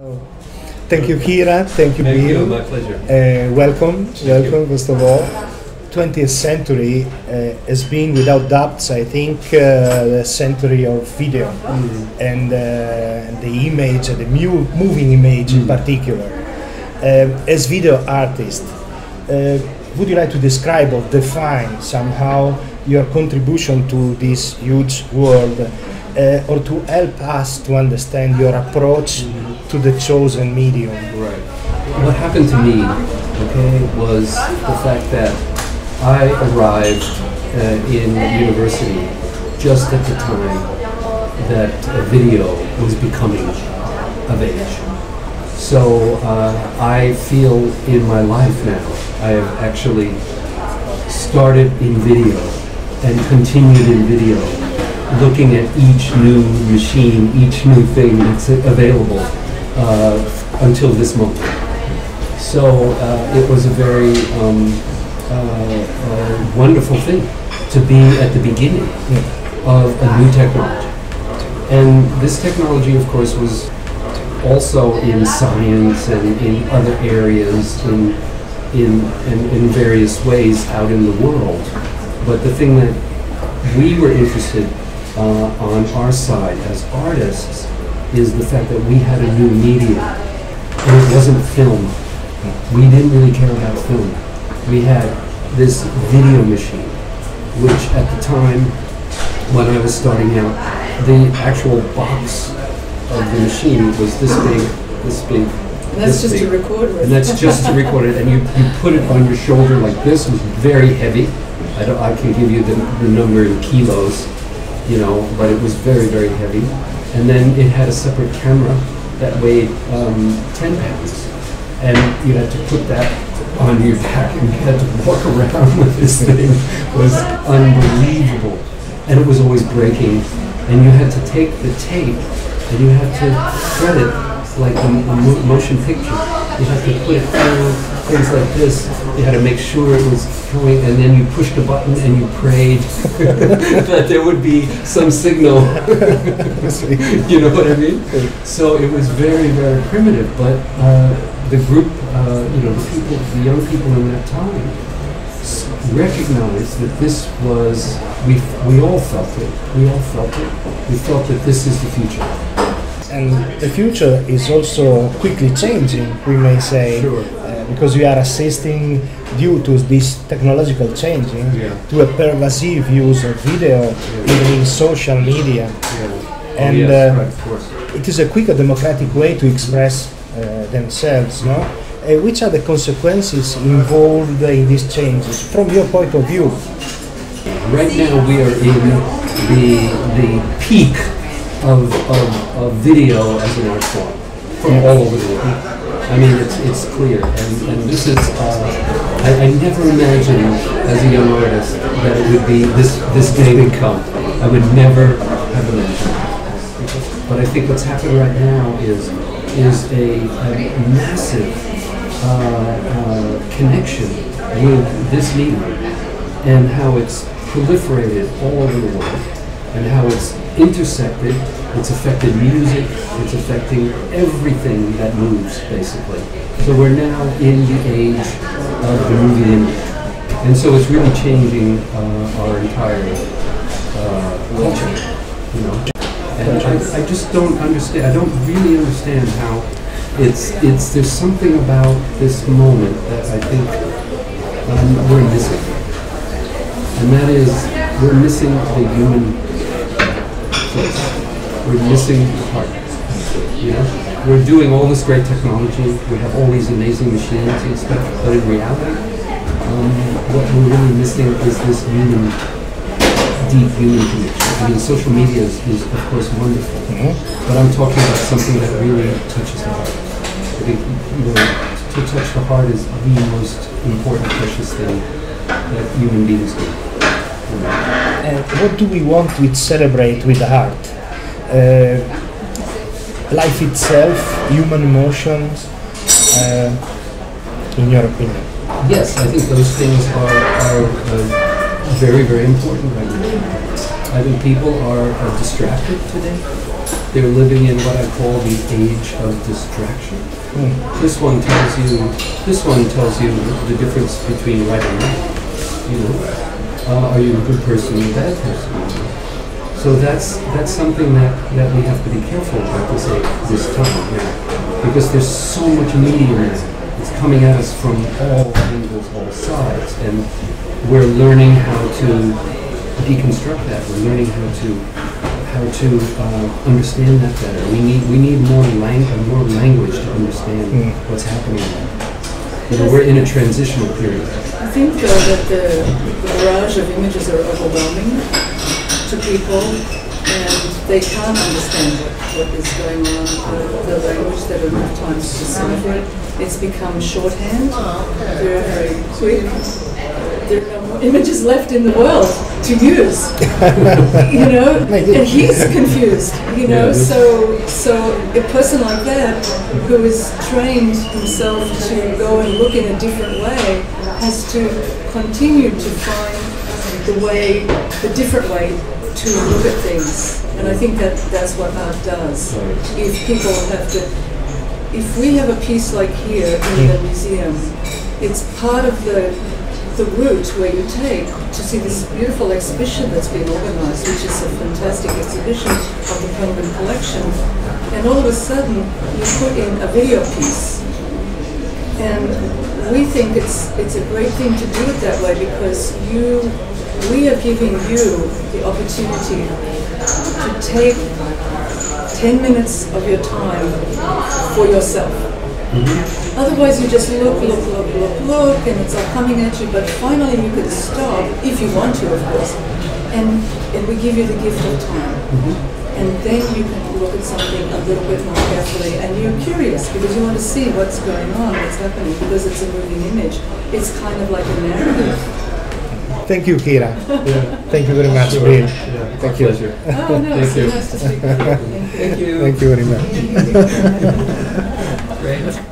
Oh, thank you, Kira. Thank you, Thank Bill. you, my pleasure. Welcome, first of all. 20th century has been, without doubts, I think, the century of video and the image, the moving image in particular. As video artist, would you like to describe or define somehow your contribution to this huge world, or to help us to understand your approach to the chosen medium? Right. What happened to me, was the fact that I arrived in university just at the time that video was becoming of age. So I feel in my life now, I have actually started in video and continued in video, looking at each new machine, each new thing that's available until this moment. So it was a very wonderful thing to be at the beginning of a new technology. And this technology, of course, was also in science and in other areas, in various ways out in the world. But the thing that we were interested on our side as artists is the fact that we had a new medium, and it wasn't film. We didn't really care about film. We had this video machine, which at the time when I was starting out, the actual box of the machine was this big. That's just to record it. And that's just to record it, and you put it on your shoulder like this. It was very heavy. I can give you the number in kilos, but it was very, very heavy. And then it had a separate camera that weighed 10 pounds. And you had to put that on your back, and you had to walk around with this thing. It was unbelievable. And it was always breaking. And you had to take the tape, and you had to thread it like a motion picture. You had to put it through things like this. You had to make sure it was going, and then you pushed a button and you prayed that there would be some signal. You know what I mean? So it was very, very primitive, but the group, the young people in that time recognized that this was, we all felt it. We all felt it. We felt that this is the future. And the future is also quickly changing, we may say, Sure. Because we are assisting, due to this technological changing, to a pervasive use of video, even in social media. And yes, right, of course. it is a quick and democratic way to express themselves, no? Which are the consequences involved in these changes, from your point of view? Right now we are in the peak of video as an art form from all over the world. I mean, it's clear, and this is, I never imagined as a young artist that it would be this day would come. I would never have imagined it. But I think what's happening right now is a massive connection with this medium and how it's proliferated all over the world, and how it's intersected, it's affected music, it's affecting everything that moves, basically. So we're now in the age of the movie image. And so it's really changing our entire culture, And I just don't understand, I don't really understand how there's something about this moment that I think we're missing. And that is, we're missing the human place. We're missing the heart. We're doing all this great technology. We have all these amazing machines and stuff, but in reality, what we're really missing is this deep human connection. I mean, social media is of course wonderful, but I'm talking about something that really touches the heart. I think to touch the heart is the most important, precious thing that human beings do. And what do we want to celebrate with the art? Life itself, human emotions, in your opinion? Yes, I think those things are very, very important right now. I think people are distracted today. they're living in what I call the age of distraction. This one tells you the difference between right and wrong. You know, are you a good person or a bad person? So that's something that we have to be careful about this time now, because there's so much media now. It's coming at us from all angles, all sides, and we're learning how to deconstruct that. We're learning how to understand that better. We need more language to understand what's happening. You know, we're in a transitional period. I think that the barrage of images are overwhelming to people, and they can't understand what is going on. The language they don't have time to decipher it. It's become shorthand, very, very quick. There are no more images left in the world to use, you know, and he's confused, you know, so a person like that who is trained himself to go and look in a different way has to continue to find the different way to look at things, and I think that's what art does. If people have to, if we have a piece like here in the museum, it's part of the route where you take to see this beautiful exhibition that's been organized, which is a fantastic exhibition of the Penguin collection, and all of a sudden you put in a video piece. And we think it's a great thing to do it that way, because we are giving you the opportunity to take 10 minutes of your time for yourself. Otherwise you just look, and it's all coming at you, but finally you could stop, if you want to, of course, and we give you the gift of time. And then you can look at something a little bit more carefully, and you're curious because you want to see what's going on, what's happening, because it's a moving image. It's kind of like a narrative. Thank you, Kira. Thank you very much, Bill. Thank you. Pleasure. Oh no, it's so nice to speak to you. Thank you. Thank you very much. Great.